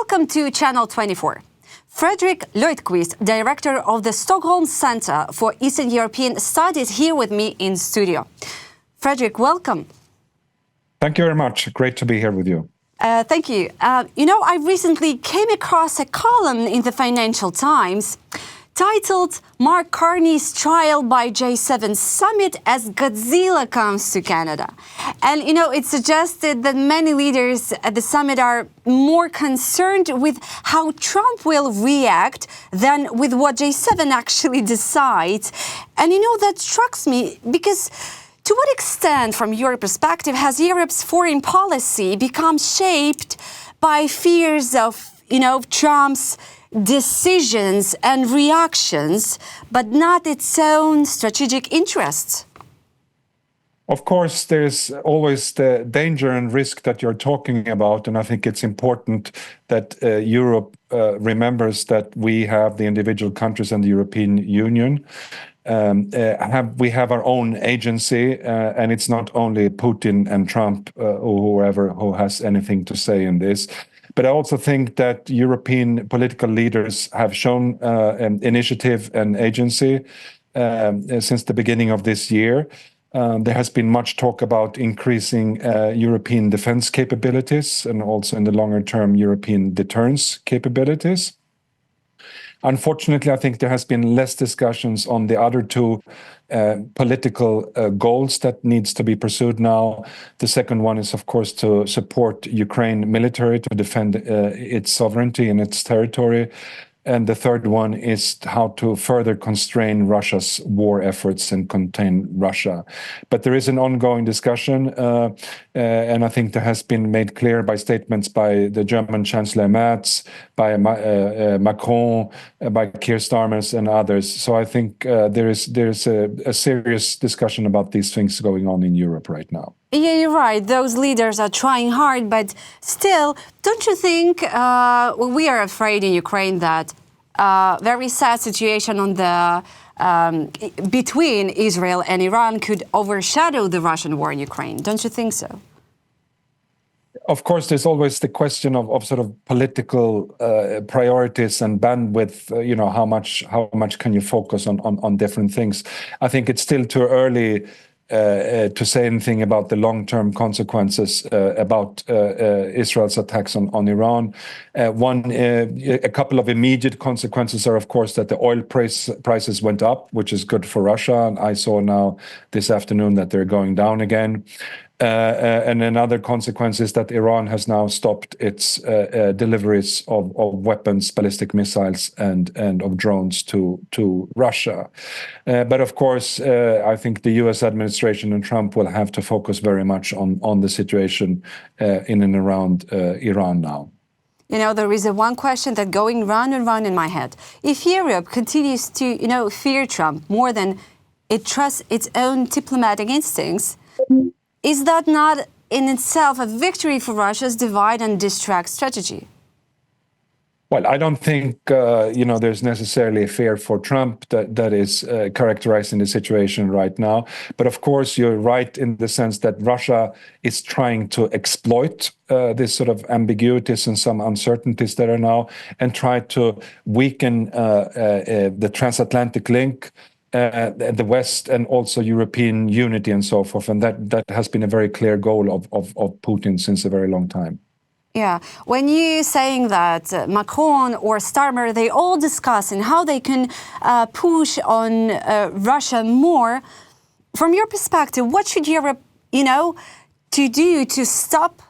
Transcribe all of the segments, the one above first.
Welcome to Channel 24. Fredrik Löjdquist, director of the Stockholm Centre for Eastern European Studies, here with me in studio. Fredrik, welcome. Thank you very much. Great to be here with you. Thank you. I recently came across a column in the Financial Times titled "Mark Carney's Trial by G7 Summit as Godzilla Comes to Canada." And, it suggested that many leaders at the summit are more concerned with how Trump will react than with what G7 actually decides. And, that strikes me because to what extent, from your perspective, has Europe's foreign policy become shaped by fears of, Trump's decisions and reactions, but not its own strategic interests? Of course, there's always the danger and risk that you're talking about, and I think it's important that Europe remembers that we have the individual countries and the European Union. We have our own agency, and it's not only Putin and Trump or whoever who has anything to say in this. But I also think that European political leaders have shown initiative and agency since the beginning of this year. There has been much talk about increasing European defense capabilities and also in the longer term European deterrence capabilities. Unfortunately, I think there has been less discussions on the other two political goals that needs to be pursued now. The second one is, of course, to support Ukraine military to defend its sovereignty and its territory. And the third one is how to further constrain Russia's war efforts and contain Russia. But there is an ongoing discussion, and I think there has been made clear by statements by the German Chancellor Merz, by Macron, by Keir Starmer and others. So I think there is a serious discussion about these things going on in Europe right now. Yeah, you're right. Those leaders are trying hard, but still, don't you think we are afraid in Ukraine that very sad situation on the between Israel and Iran could overshadow the Russian war in Ukraine? Don't you think so? Of course, there's always the question of sort of political priorities and bandwidth. How much can you focus on different things? I think it's still too early to say anything about the long-term consequences about Israel's attacks on Iran. A couple of immediate consequences are, of course, that the oil prices went up, which is good for Russia. And I saw now this afternoon that they're going down again. And another consequence is that Iran has now stopped its deliveries of weapons, ballistic missiles, and of drones to Russia. But of course, I think the U.S. administration and Trump will have to focus very much on the situation in and around Iran now. There is one question that going round and round in my head. If Europe continues to, fear Trump more than it trusts its own diplomatic instincts, is that not in itself a victory for Russia's divide and distract strategy? Well, I don't think, there's necessarily a fear for Trump that is characterizing the situation right now. But of course, you're right in the sense that Russia is trying to exploit this sort of ambiguities and some uncertainties that are now and try to weaken the transatlantic link, the West, and also European unity and so forth. And that has been a very clear goal of Putin since a very long time. Yeah. When you're saying that Macron or Starmer, they all discuss and how they can push on Russia more, from your perspective, what should Europe, to do to stop,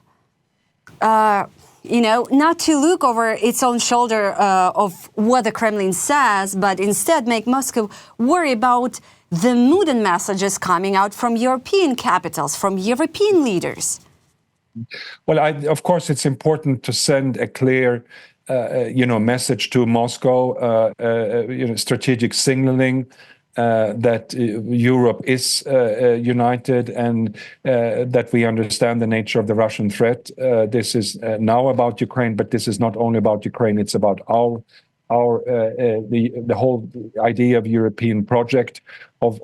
not to look over its own shoulder of what the Kremlin says, but instead make Moscow worry about the mood and messages coming out from European capitals, from European leaders? Well, of course, it's important to send a clear, message to Moscow, strategic signaling that Europe is united and that we understand the nature of the Russian threat. This is now about Ukraine, but this is not only about Ukraine. It's about the whole idea of European project of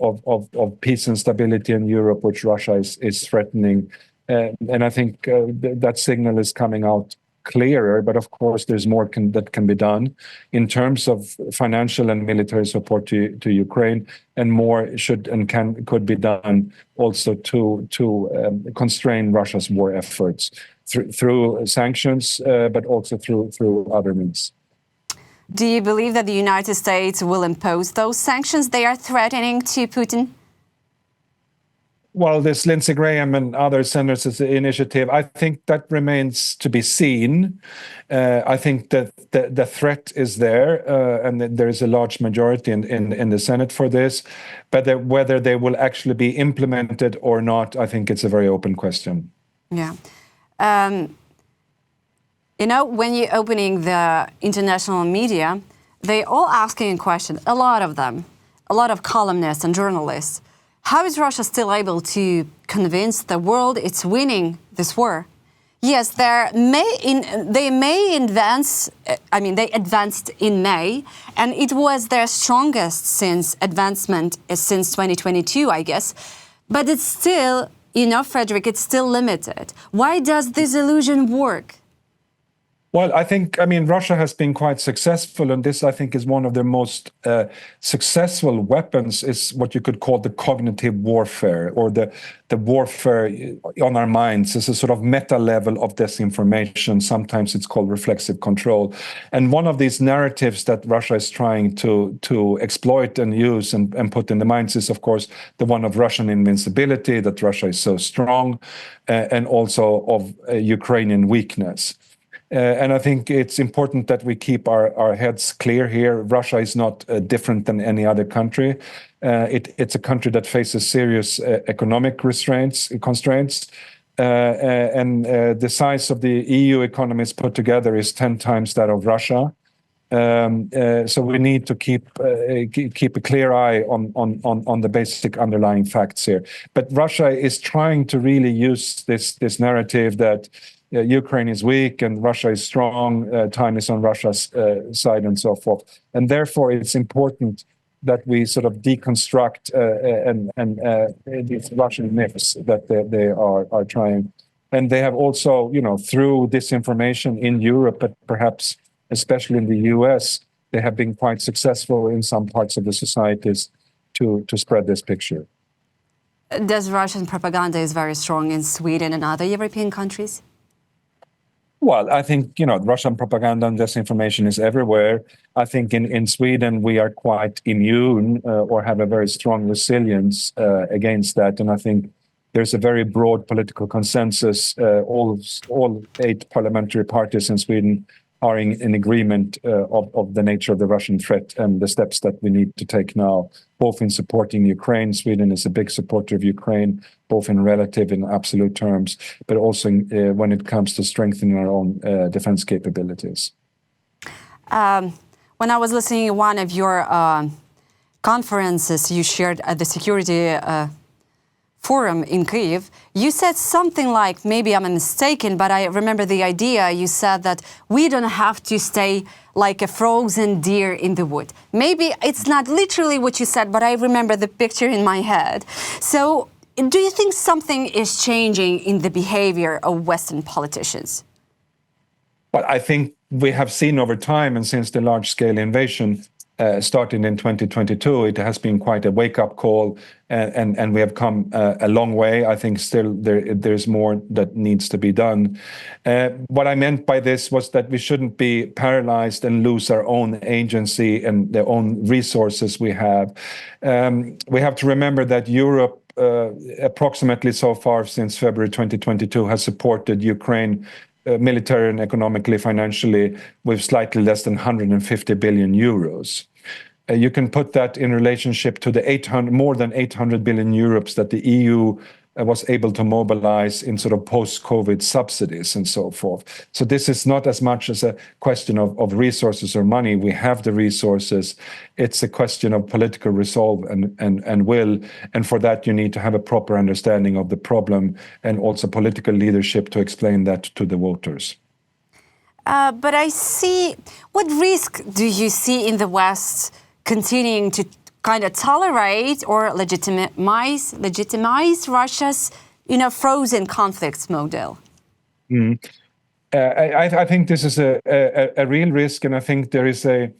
peace and stability in Europe, which Russia is threatening. And I think that signal is coming out clearer, but of course there's more that can be done in terms of financial and military support to Ukraine, and more could be done also to constrain Russia's war efforts through sanctions, but also through other means. Do you believe that the United States will impose those sanctions they are threatening to Putin? Well, this Lindsey Graham and other senators' initiative, I think that remains to be seen. I think that the threat is there, and that there is a large majority in the Senate for this. But whether they will actually be implemented or not, I think it's a very open question. Yeah. When you're opening the international media, they all asking a question, a lot of them, a lot of columnists and journalists. How is Russia still able to convince the world it's winning this war? Yes, they advanced in May, and it was their strongest advancement since 2022, I guess. But it's still, Fredrik, it's still limited. Why does this illusion work? Well, Russia has been quite successful, and this, I think, is one of their most successful weapons, is what you could call the cognitive warfare, or the warfare on our minds. It's a sort of meta level of disinformation. Sometimes it's called reflexive control. And one of these narratives that Russia is trying to exploit and use and put in the minds is, of course, the one of Russian invincibility, that Russia is so strong, and also of Ukrainian weakness. And I think it's important that we keep our heads clear here. Russia is not different than any other country. It's a country that faces serious economic constraints. And the size of the EU economies put together is 10 times that of Russia. So we need to keep a clear eye on the basic underlying facts here. But Russia is trying to really use this narrative that Ukraine is weak and Russia is strong, time is on Russia's side, and so forth. And therefore, it's important that we sort of deconstruct these Russian myths that they are trying. And they have also, through disinformation in Europe, but perhaps especially in the US, they have been quite successful in some parts of the societies to spread this picture. Does Russian propaganda is very strong in Sweden and other European countries? Well, I think, Russian propaganda and disinformation is everywhere. I think in Sweden, we are quite immune or have a very strong resilience against that. And I think there's a very broad political consensus. All 8 parliamentary parties in Sweden are in agreement of the nature of the Russian threat and the steps that we need to take now, both in supporting Ukraine. Sweden is a big supporter of Ukraine, both in relative and absolute terms, but also when it comes to strengthening our own defense capabilities. When I was listening to one of your conferences you shared at the Security Forum in Kyiv, you said something like, maybe I'm mistaken, but I remember the idea, you said that we don't have to stay like a frozen deer in the wood. Maybe it's not literally what you said, but I remember the picture in my head. So do you think something is changing in the behavior of Western politicians? Well, I think we have seen over time, and since the large-scale invasion starting in 2022, it has been quite a wake-up call, and we have come a long way. I think still there's more that needs to be done. What I meant by this was that we shouldn't be paralyzed and lose our own agency and the own resources we have. We have to remember that Europe, approximately so far since February 2022, has supported Ukraine military and economically, financially, with slightly less than 150 billion euros. You can put that in relationship to the more than 800 billion euros that the EU was able to mobilize in sort of post-COVID subsidies and so forth. So this is not as much as a question of resources or money. We have the resources. It's a question of political resolve and will. And for that, you need to have a proper understanding of the problem and also political leadership to explain that to the voters. But I see, what risk do you see in the West continuing to kind of tolerate or legitimize Russia's, frozen conflicts model? I think this is a real risk, and I think there is a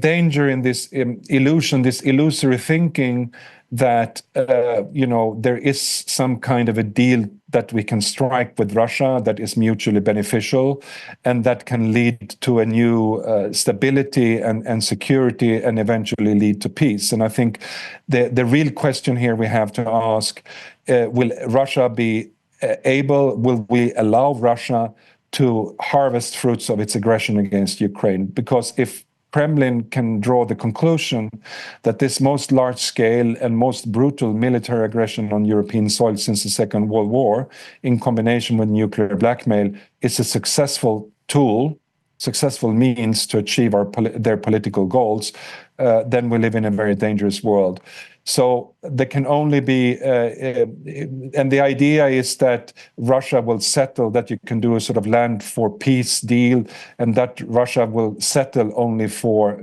danger in this illusion, this illusory thinking that there is some kind of a deal that we can strike with Russia that is mutually beneficial, and that can lead to a new stability and security, and eventually lead to peace. And I think the real question here we have to ask: will Russia be will we allow Russia to harvest fruits of its aggression against Ukraine? Because if Kremlin can draw the conclusion that this most large-scale and most brutal military aggression on European soil since the Second World War, in combination with nuclear blackmail, is a successful tool, successful means to achieve their political goals, then we live in a very dangerous world. So there can only be, and the idea is that Russia will settle, that you can do a sort of land for peace deal, and that Russia will settle only for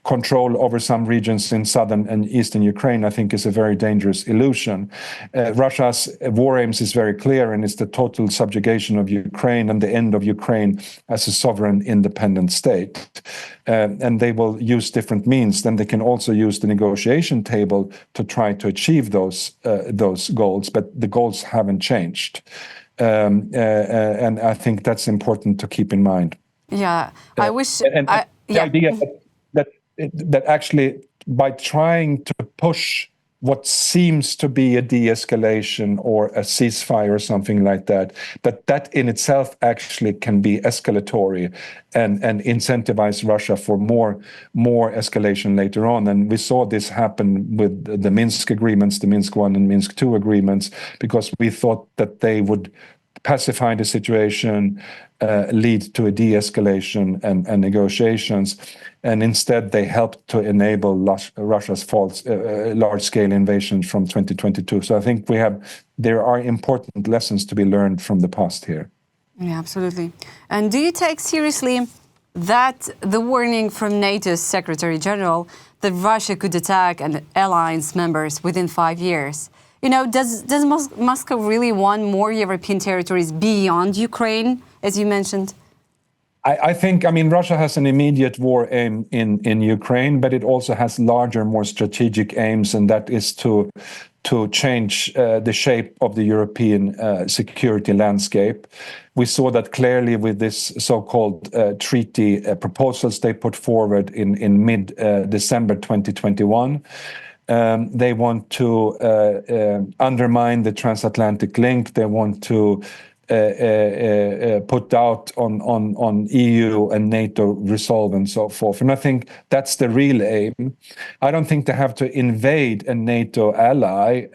control over some regions in southern and eastern Ukraine, I think is a very dangerous illusion. Russia's war aims is very clear, and it's the total subjugation of Ukraine and the end of Ukraine as a sovereign independent state. And they will use different means. Then they can also use the negotiation table to try to achieve those goals, but the goals haven't changed, and I think that's important to keep in mind. Yeah, I wish. The idea that actually by trying to push what seems to be a de-escalation or a ceasefire or something like that, that in itself actually can be escalatory and incentivize Russia for more escalation later on. And we saw this happen with the Minsk agreements, the Minsk I and Minsk II agreements, because we thought that they would pacify the situation, lead to a de-escalation and negotiations, and instead they helped to enable Russia's large-scale invasion from 2022. So I think there are important lessons to be learned from the past here. Yeah, absolutely. And do you take seriously that the warning from NATO's Secretary General that Russia could attack an alliance members within 5 years? Does Moscow really want more European territories beyond Ukraine, as you mentioned? I think, Russia has an immediate war aim in Ukraine, but it also has larger, more strategic aims, and that is to change the shape of the European security landscape. We saw that clearly with this so-called treaty proposals they put forward in mid-December 2021. They want to undermine the transatlantic link. They want to put doubt on EU and NATO resolve and so forth. And I think that's the real aim. I don't think they have to invade a NATO ally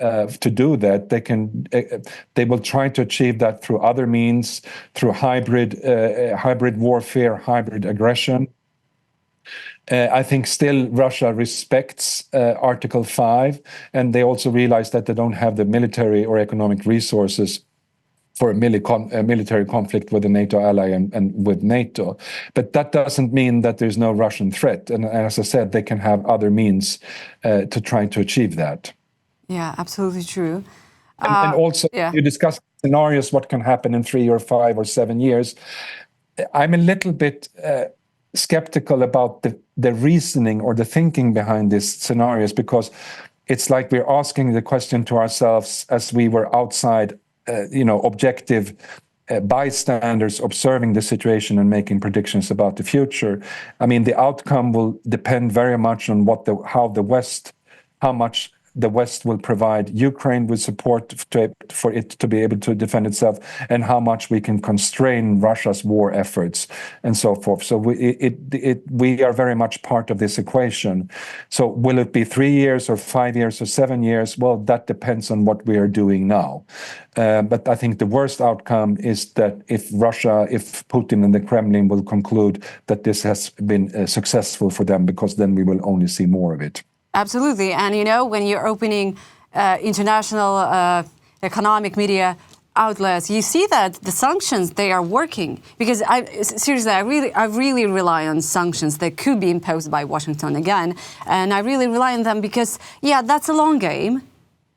to do that. They will try to achieve that through other means, through hybrid warfare, hybrid aggression. I think still Russia respects Article 5, and they also realize that they don't have the military or economic resources for a military conflict with a NATO ally and with NATO. But that doesn't mean that there's no Russian threat. And as I said, they can have other means to try to achieve that. Yeah, absolutely true. And also, you discuss scenarios, what can happen in 3 or 5 or 7 years. I'm a little bit skeptical about the reasoning or the thinking behind these scenarios, because it's like we're asking the question to ourselves as we were outside objective bystanders observing the situation and making predictions about the future. The outcome will depend very much on how much the West will provide Ukraine with support for it to be able to defend itself, and how much we can constrain Russia's war efforts and so forth. So we are very much part of this equation. So will it be 3 years or 5 years or 7 years? Well, that depends on what we are doing now. But I think the worst outcome is that if Putin and the Kremlin will conclude that this has been successful for them, because then we will only see more of it. Absolutely. And, when you're opening international economic media outlets, you see that the sanctions, they are working. Because I really rely on sanctions that could be imposed by Washington again. And I really rely on them because, that's a long game.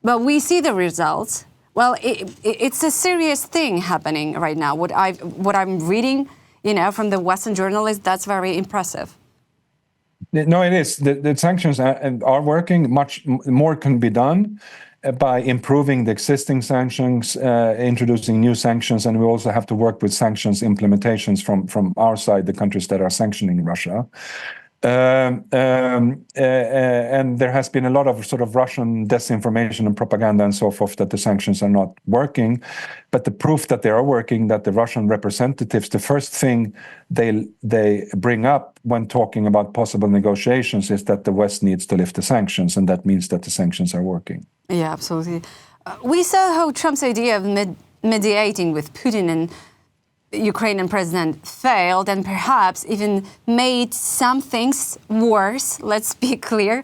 But we see the results. Well, it's a serious thing happening right now. What I'm reading, from the Western journalists, that's very impressive. No, it is. The sanctions are working. Much more can be done by improving the existing sanctions, introducing new sanctions, and we also have to work with sanctions implementations from our side, the countries that are sanctioning Russia. And there has been a lot of sort of Russian disinformation and propaganda and so forth that the sanctions are not working. But the proof that they are working, that the Russian representatives, the first thing they bring up when talking about possible negotiations is that the West needs to lift the sanctions, and that means that the sanctions are working. Yeah, absolutely. We saw how Trump's idea of mediating with Putin and Ukrainian president failed and perhaps even made some things worse, let's be clear.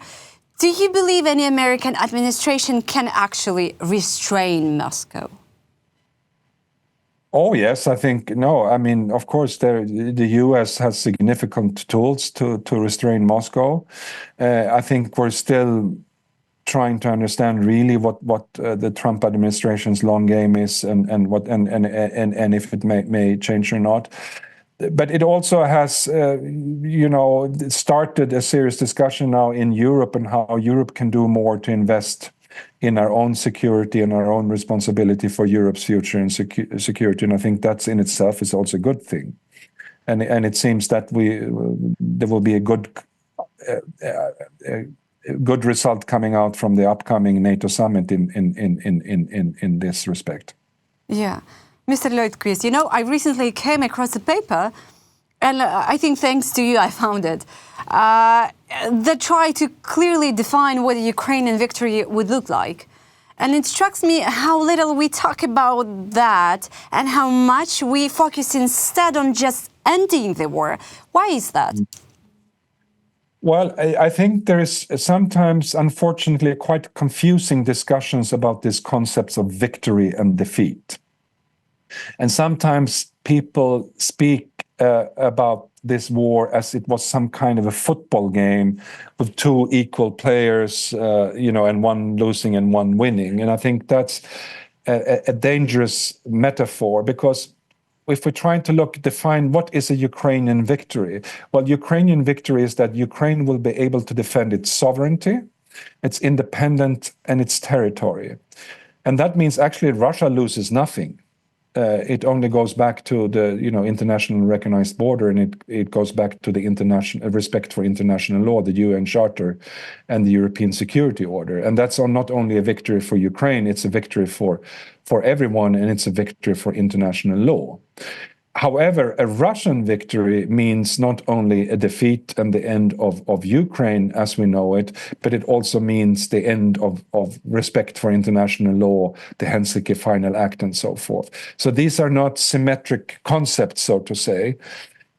Do you believe any American administration can actually restrain Moscow? Oh, yes, I think, no. I mean, of course, the U.S. has significant tools to restrain Moscow. I think we're still trying to understand really what the Trump administration's long game is and if it may change or not. But it also has, started a serious discussion now in Europe and how Europe can do more to invest in our own security and our own responsibility for Europe's future and security. And I think that's in itself is also a good thing. And it seems that there will be a good result coming out from the upcoming NATO summit in this respect. Yeah. Mr. Löjdquist, I recently came across a paper, and I think thanks to you I found it, that tried to clearly define what a Ukrainian victory would look like. And it strikes me how little we talk about that and how much we focus instead on just ending the war. Why is that? Well, I think there is sometimes, unfortunately, quite confusing discussions about these concepts of victory and defeat. And sometimes people speak about this war as it was some kind of a football game with two equal players, and one losing and one winning. And I think that's a dangerous metaphor, because if we're trying to define what is a Ukrainian victory, well, Ukrainian victory is that Ukraine will be able to defend its sovereignty, its independence, and its territory. And that means actually Russia loses nothing. It only goes back to the international recognized border, and it goes back to the international respect for international law, the UN Charter, and the European Security Order. And that's not only a victory for Ukraine; it's a victory for everyone, and it's a victory for international law. However, a Russian victory means not only a defeat and the end of Ukraine as we know it, but it also means the end of respect for international law, the Helsinki Final Act, and so forth. So these are not symmetric concepts, so to say.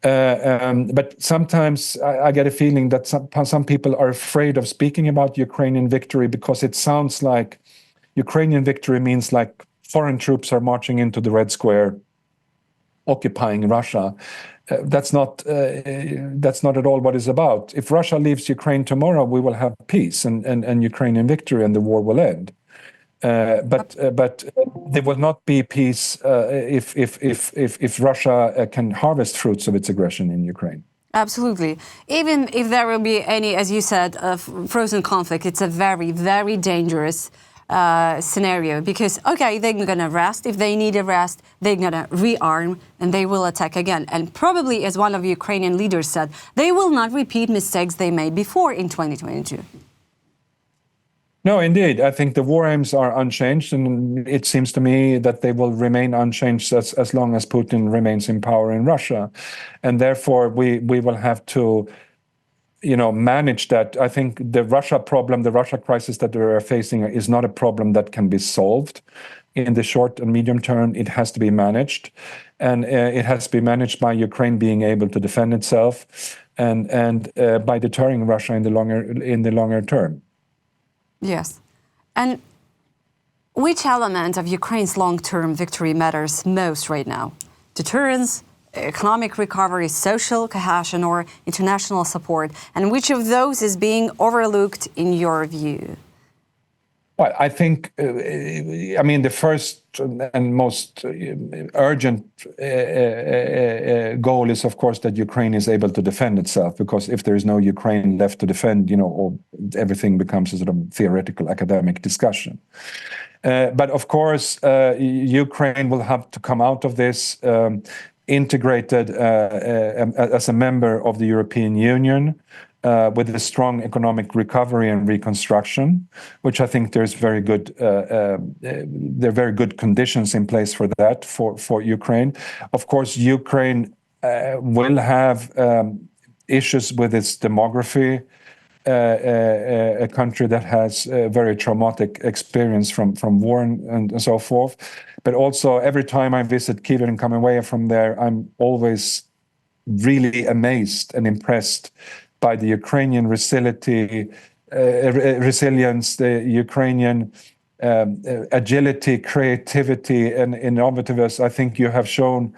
But sometimes I get a feeling that some people are afraid of speaking about Ukrainian victory because it sounds like Ukrainian victory means like foreign troops are marching into the Red Square, occupying Russia. That's not at all what it's about. If Russia leaves Ukraine tomorrow, we will have peace and Ukrainian victory, and the war will end. But there will not be peace if Russia can harvest fruits of its aggression in Ukraine. Absolutely. Even if there will be any, as you said, frozen conflict, it's a very, very dangerous scenario, because they're gonna rest. If they need a rest, they're gonna rearm and they will attack again. And probably, as one of the Ukrainian leaders said, they will not repeat mistakes they made before in 2022. No, indeed. I think the war aims are unchanged, and it seems to me that they will remain unchanged as long as Putin remains in power in Russia. And therefore, we will have to manage that. I think the Russia problem, the Russia crisis that we are facing is not a problem that can be solved in the short and medium term. It has to be managed, and it has to be managed by Ukraine being able to defend itself, and by deterring Russia in the longer term. Yes, and which element of Ukraine's long-term victory matters most right now? Deterrence, economic recovery, social cohesion, or international support? And which of those is being overlooked in your view? Well, I think, I mean, the first and most urgent goal is, of course, that Ukraine is able to defend itself, because if there is no Ukraine left to defend, everything becomes a sort of theoretical academic discussion. But of course, Ukraine will have to come out of this integrated as a member of the European Union, with a strong economic recovery and reconstruction, which I think there's very good, there are very good conditions in place for that for Ukraine. Of course, Ukraine will have issues with its demography. A country that has a very traumatic experience from war and so forth. But also, every time I visit Kyiv and come away from there, I'm always really amazed and impressed by the Ukrainian resilience, the Ukrainian agility, creativity, and innovativeness. I think you have shown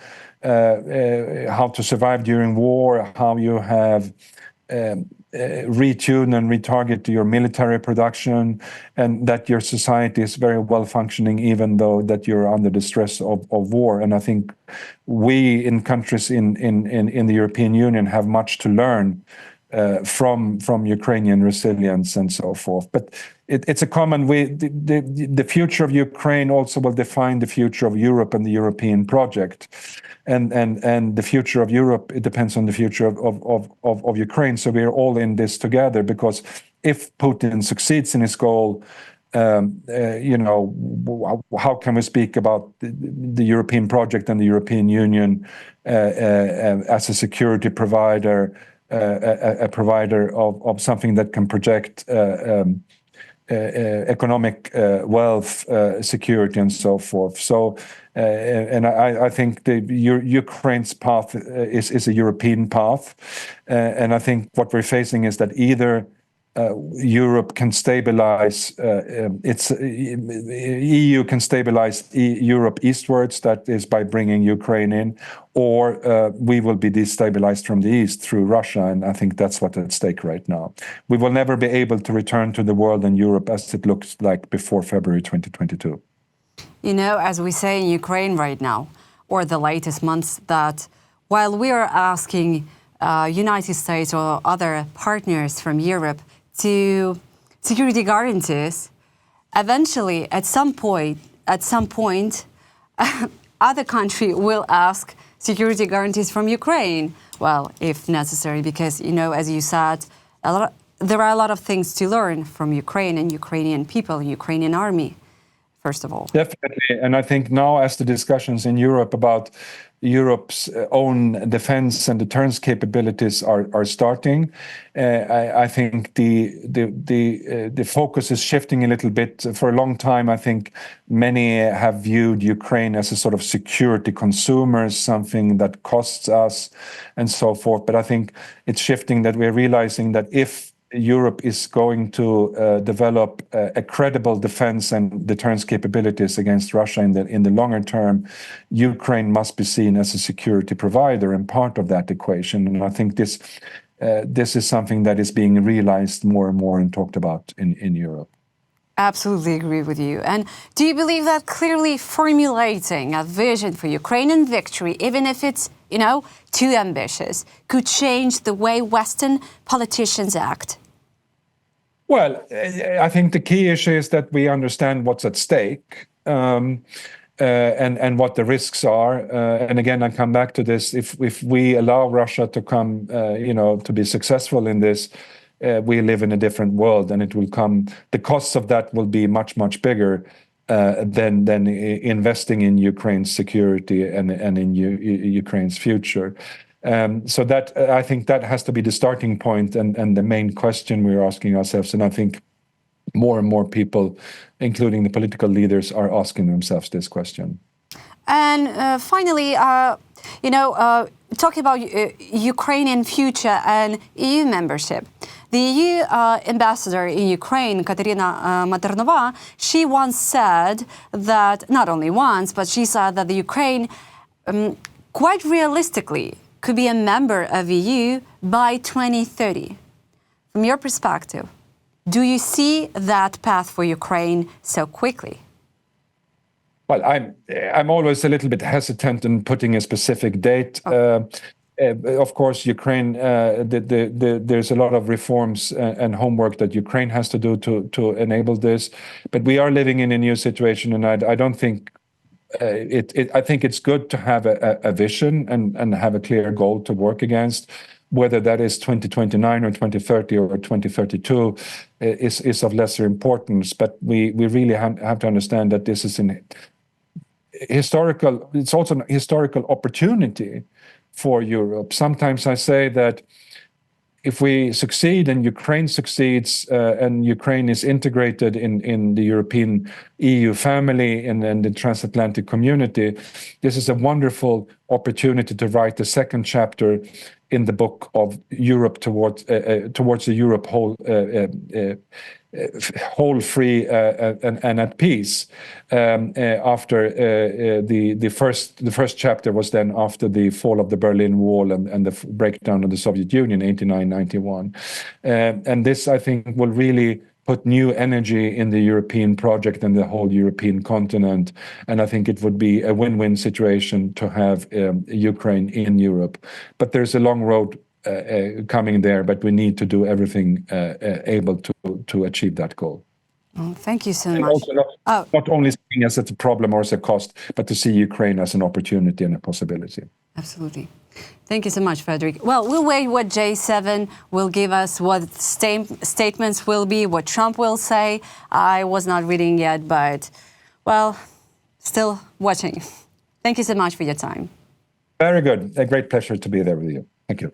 how to survive during war, how you have retune and retarget your military production, and that your society is very well functioning, even though that you're under the stress of war. And I think we in countries in the European Union have much to learn from Ukrainian resilience and so forth. But it's a common way. The future of Ukraine also will define the future of Europe and the European project. And the future of Europe, it depends on the future of Ukraine. So we're all in this together, because if Putin succeeds in his goal, how can we speak about the European project and the European Union as a security provider, a provider of something that can project economic wealth, security, and so forth. So, and I think Ukraine's path is a European path, and I think what we're facing is that either Europe can stabilize EU can stabilize Europe eastwards, that is by bringing Ukraine in, or we will be destabilized from the east through Russia, and I think that's what's at stake right now. We will never be able to return to the world and Europe as it looks like before February 2022. As we say in Ukraine right now, or the latest months, that while we are asking United States or other partners from Europe to security guarantees, eventually, at some point, other country will ask security guarantees from Ukraine. Well, if necessary, because as you said, there are a lot of things to learn from Ukraine and Ukrainian people, Ukrainian army, first of all. Definitely, and I think now, as the discussions in Europe about Europe's own defense and deterrence capabilities are starting, I think the focus is shifting a little bit. For a long time, I think many have viewed Ukraine as a sort of security consumer, something that costs us and so forth. But I think it's shifting, that we're realizing that if Europe is going to develop a credible defense and deterrence capabilities against Russia in the longer term, Ukraine must be seen as a security provider and part of that equation. And I think this is something that is being realized more and more and talked about in Europe. Absolutely agree with you. And do you believe that clearly formulating a vision for Ukrainian victory, even if it's, too ambitious, could change the way Western politicians act? Well, I think the key issue is that we understand what's at stake, and what the risks are. And again, I come back to this: if we allow Russia to come, to be successful in this, we live in a different world, and it will come. The costs of that will be much bigger than investing in Ukraine's security and in Ukraine's future. So that I think that has to be the starting point and the main question we're asking ourselves. And I think more and more people, including the political leaders, are asking themselves this question. And finally, talking about Ukrainian future and EU membership. The EU ambassador in Ukraine, Katerina Maternova, she once said that, not only once, but she said that the Ukraine, quite realistically, could be a member of EU by 2030. From your perspective, Do you see that path for Ukraine so quickly? Well, I'm always a little bit hesitant in putting a specific date. Of course, Ukraine. There's a lot of reforms and homework that Ukraine has to do to enable this. But we are living in a new situation, and I don't think I think it's good to have a vision and have a clear goal to work against. Whether that is 2029 or 2030 or 2032 is of lesser importance. But we really have to understand that this is it's also an historical opportunity for Europe. Sometimes I say that if we succeed and Ukraine succeeds and Ukraine is integrated in the European EU family and the transatlantic community, this is a wonderful opportunity to write the second chapter in the book of Europe towards the Europe whole, free, and at peace. After the first chapter was then after the fall of the Berlin Wall and the breakdown of the Soviet Union, 89-91, and this I think will really put new energy in the European project and the whole European continent. And I think it would be a win-win situation to have Ukraine in Europe. But there's a long road coming there, but we need to do everything able to achieve that goal. Oh, thank you so and much. Also not only seeing as it's a problem or as a cost, but to see Ukraine as an opportunity and a possibility. Absolutely. Thank you so much, Fredrik. Well, we'll wait what J7 will give us, what statements will be, what Trump will say. I was not reading yet, but, well, still watching. Thank you so much for your time. Very good. A great pleasure to be there with you. Thank you.